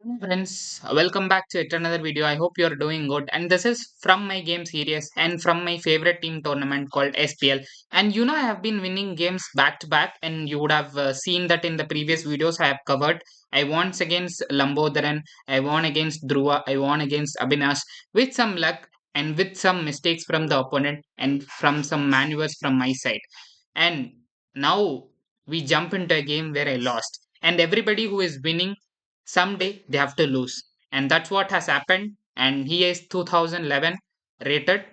Friends, welcome back to yet another video. I hope you're doing good. And this is from my game series and from my favorite team tournament called SPL. And I have been winning games back to back, and you would have seen that in the previous videos I have covered. I won against Lambodharan, I won against Dhruva, I won against Abhinash with some luck and with some mistakes from the opponent and from some maneuvers from my side. And now we jump into a game where I lost. And everybody who is winning someday they have to lose, and that's what has happened. And he is 2011 rated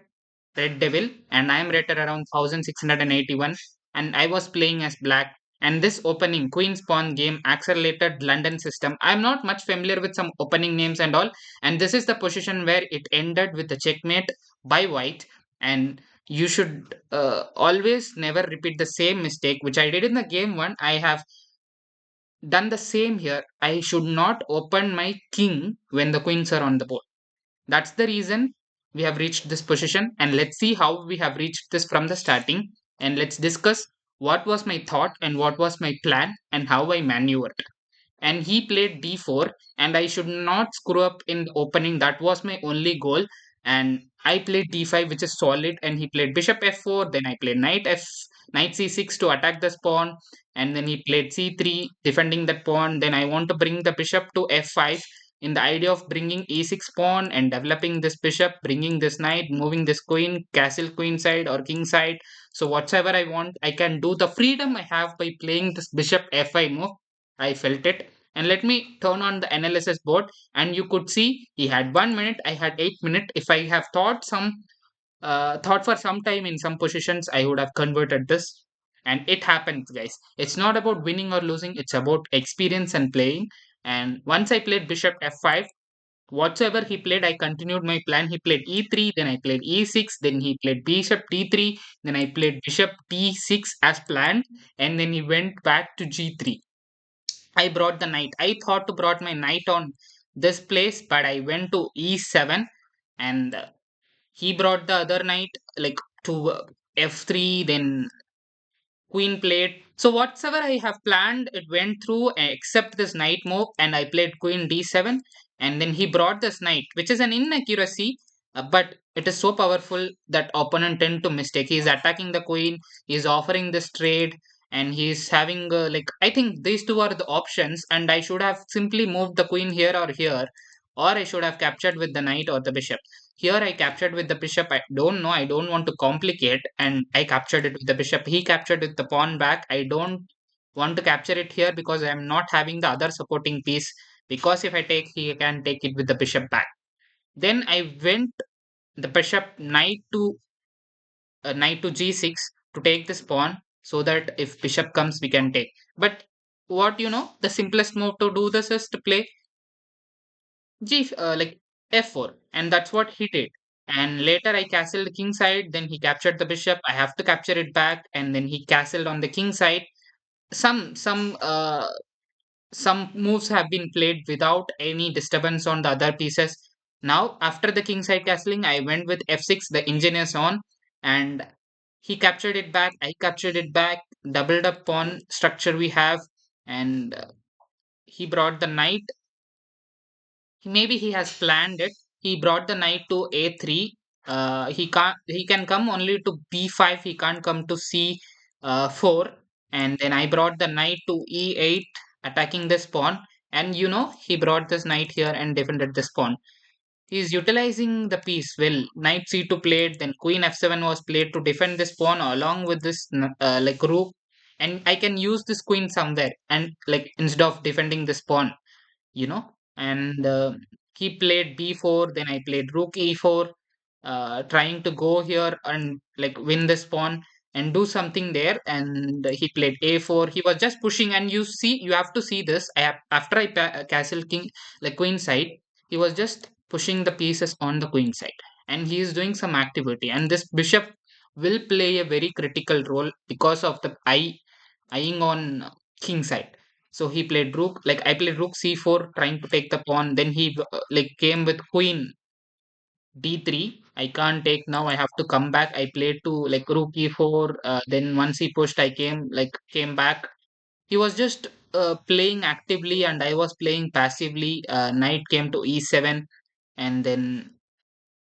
red devil, and I am rated around 1681, and I was playing as black. And this opening queen's pawn game accelerated London system. I'm not much familiar with some opening names and all, and this is the position where it ended with the checkmate by white. And you should always never repeat the same mistake which I did in the game one. I have done the same here. I should not open my king when the queens are on the board. That's the reason we have reached this position. And let's see how we have reached this from the starting. And let's discuss what was my thought and what was my plan and how I maneuvered. And he played d4, and I should not screw up in the opening. That was my only goal. And I played d5, which is solid, and he played bishop f4. Then I played knight c6 to attack the pawn, and then he played c3 defending that pawn. Then I want to bring the bishop to f5 in the idea of bringing e6 pawn and developing this bishop, bringing this knight, moving this queen, castle queen side or king side. So whatever I want, I can do. The freedom I have by playing this bishop f5 move, I felt it. And let me turn on the analysis board, and you could see he had 1 minute, I had 8 minutes. If I have thought for some time in some positions, I would have converted this. And it happens, guys. It's not about winning or losing, it's about experience and playing. And once I played bishop f5, whatsoever he played, I continued my plan. He played e3, then I played e6, then he played bishop d3, then I played bishop d6 as planned, and then he went back to g3. I brought the knight. I thought to brought my knight on this place, but I went to e7, and he brought the other knight like to f3. Then queen played. So whatsoever I have planned, it went through except this knight move, and I played queen d7, and then he brought this knight, which is an inaccuracy, but it is so powerful that opponent tend to mistake. He is attacking the queen, he is offering this trade, and he is having I think these two are the options, and I should have simply moved the queen here or here, or I should have captured with the knight or the bishop. Here I captured with the bishop. I don't know. I don't want to complicate, and I captured it with the bishop. He captured with the pawn back. I don't want to capture it here because I am not having the other supporting piece. Because if I take, he can take it with the bishop back. Then I went the bishop knight to g6 to take this pawn, so that if bishop comes, we can take. But the simplest move to do this is to play f4, and that's what he did. And later I castled the king side, then he captured the bishop. I have to capture it back, and then he castled on the king side. Some moves have been played without any disturbance on the other pieces. Now after the king side castling, I went with f6, the engineers on, and he captured it back, I captured it back, doubled up pawn structure we have. And he brought the knight. Maybe he has planned it. He brought the knight to a3. He can come only to b5. He can't come to c4. And then I brought the knight to e8, attacking this pawn. And he brought this knight here and defended this pawn. He's utilizing the piece well. Knight c2 played, then queen f7 was played to defend this pawn along with this rook. And I can use this queen somewhere, and like instead of defending this pawn, and he played b4. Then I played rook e4, trying to go here and like win this pawn and do something there. And he played a4. He was just pushing, and you have to see this. After I castle king like queen side, he was just pushing the pieces on the queen side, and he is doing some activity. And this bishop will play a very critical role because of the eyeing on king side. So he played rook, like I played rook c4, trying to take the pawn. Then he came with queen d3. I can't take now. I have to come back. I played to like rook e4. Then once he pushed, I came back. He was just playing actively and I was playing passively. Knight came to e7 and then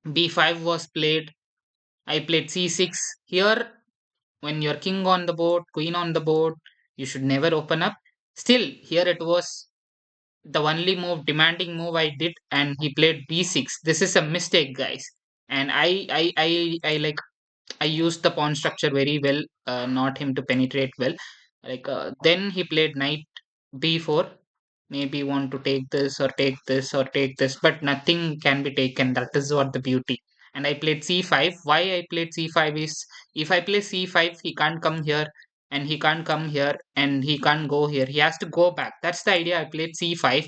b5 was played. I played c6. Here, when you're king on the board, queen on the board, you should never open up. Still, here it was the only move, demanding move I did, and he played b6. This is a mistake, guys. And I like I used the pawn structure very well, not him to penetrate well. Then he played knight b4. Maybe want to take this or take this or take this, but nothing can be taken. That is what the beauty. And I played c5. Why I played c5 is if I play c5, he can't come here and he can't come here and he can't go here. He has to go back. That's the idea. I played c5,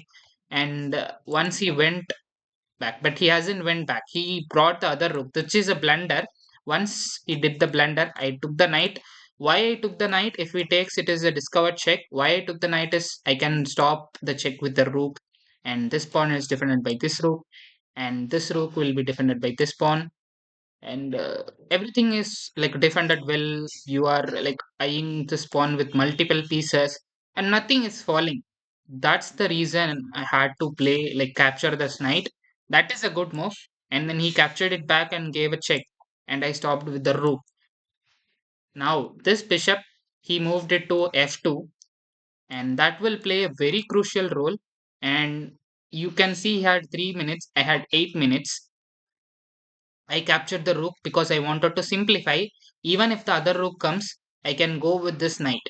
and once he went back, but he hasn't went back. He brought the other rook, which is a blunder. Once he did the blunder, I took the knight. Why I took the knight? If he takes, it is a discovered check. Why I took the knight is I can stop the check with the rook, and this pawn is defended by this rook, and this rook will be defended by this pawn, and everything is like defended well. You are like eyeing this pawn with multiple pieces and nothing is falling. That's the reason I had to play like capture this knight. That is a good move. And then he captured it back and gave a check, and I stopped with the rook. Now this bishop, he moved it to f2, and that will play a very crucial role. And you can see he had 3 minutes, I had 8 minutes. I captured the rook because I wanted to simplify. Even if the other rook comes, I can go with this knight.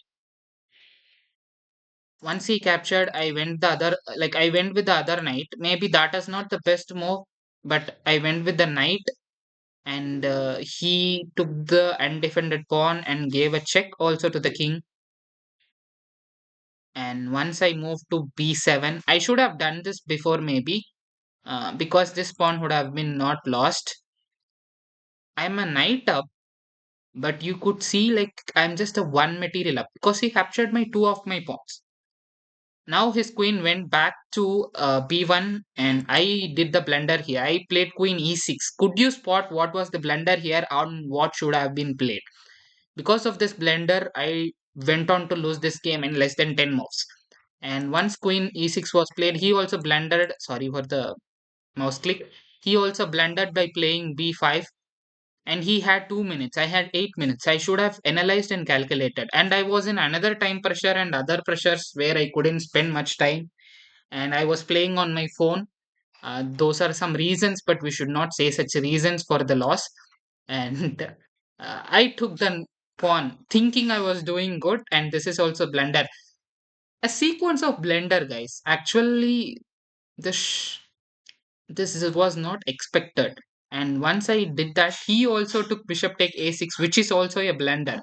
Once he captured, I went with the other knight. Maybe that is not the best move, but I went with the knight, and he took the undefended pawn and gave a check also to the king. And once I moved to b7, I should have done this before maybe, because this pawn would have been not lost. I'm a knight up, but you could see like I'm just a one material up because he captured my two of my pawns. Now his queen went back to b1 and I did the blunder here. I played queen e6. Could you spot what was the blunder here on what should have been played? Because of this blunder, I went on to lose this game in less than 10 moves. And once queen e6 was played, he also blundered. Sorry for the mouse click. He also blundered by playing b5, and he had 2 minutes. I had 8 minutes. I should have analyzed and calculated, and I was in another time pressure and other pressures where I couldn't spend much time, and I was playing on my phone. Those are some reasons, but we should not say such reasons for the loss. And I took the pawn thinking I was doing good, and this is also blunder. A sequence of blunder, guys. Actually, this was not expected. And once I did that, he also took bishop take a6, which is also a blunder.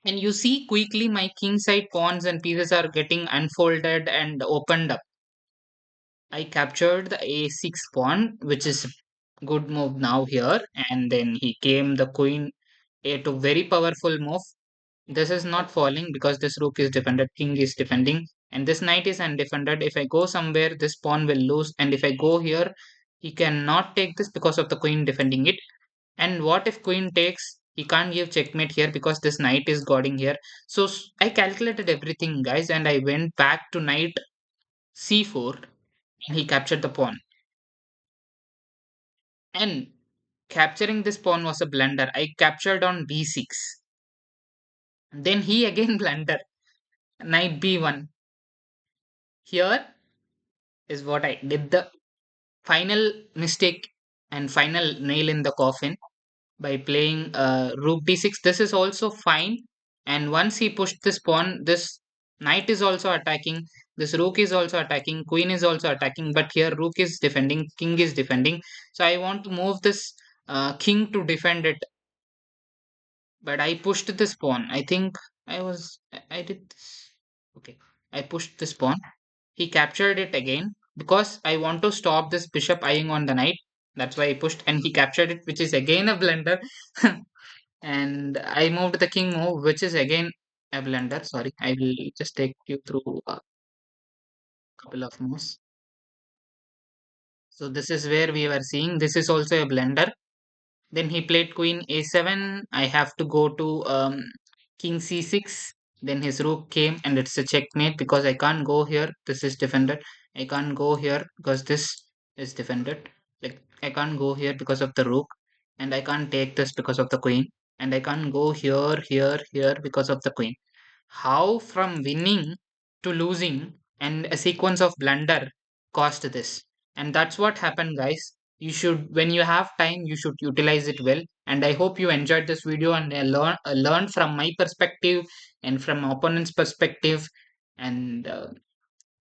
And you see quickly my king side pawns and pieces are getting unfolded and opened up. I captured the a6 pawn, which is good move now here. And then he came the queen a2, very powerful move. This is not falling because this rook is defended, king is defending, and this knight is undefended. If I go somewhere, this pawn will lose, and if I go here, he cannot take this because of the queen defending it. And what if queen takes? He can't give checkmate here because this knight is guarding here. So I calculated everything, guys, and I went back to knight c4, and he captured the pawn. And capturing this pawn was a blunder. I captured on b6. Then he again blundered. Knight b1. Here is what I did, the final mistake and final nail in the coffin by playing rook d6. This is also fine. And once he pushed this pawn, this knight is also attacking. This rook is also attacking. Queen is also attacking. But here rook is defending. King is defending. So I want to move this king to defend it. But I pushed this pawn. I think I did this. Okay. I pushed this pawn. He captured it again because I want to stop this bishop eyeing on the knight. That's why I pushed, and he captured it, which is again a blunder. And I moved the king move, which is again a blunder. Sorry, I will just take you through a couple of moves. So this is where we were seeing. This is also a blunder. Then he played queen a7. I have to go to king c6. Then his rook came and it's a checkmate because I can't go here. This is defended. I can't go here because this is defended. Like I can't go here because of the rook, and I can't take this because of the queen, and I can't go here, here, here because of the queen. How from winning to losing and a sequence of blunder caused this. And that's what happened, guys. You should, when you have time, you should utilize it well. And I hope you enjoyed this video and learned from my perspective and from opponent's perspective. And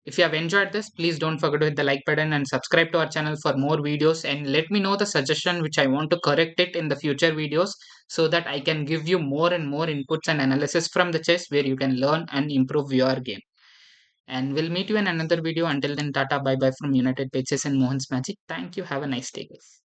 if you have enjoyed this, please don't forget to hit the like button and subscribe to our channel for more videos. And let me know the suggestion which I want to correct it in the future videos so that I can give you more and more inputs and analysis from the chess where you can learn and improve your game. And we'll meet you in another video. Until then, Tata, bye bye from United Pages and Mohan's Magic. Thank you. Have a nice day, guys.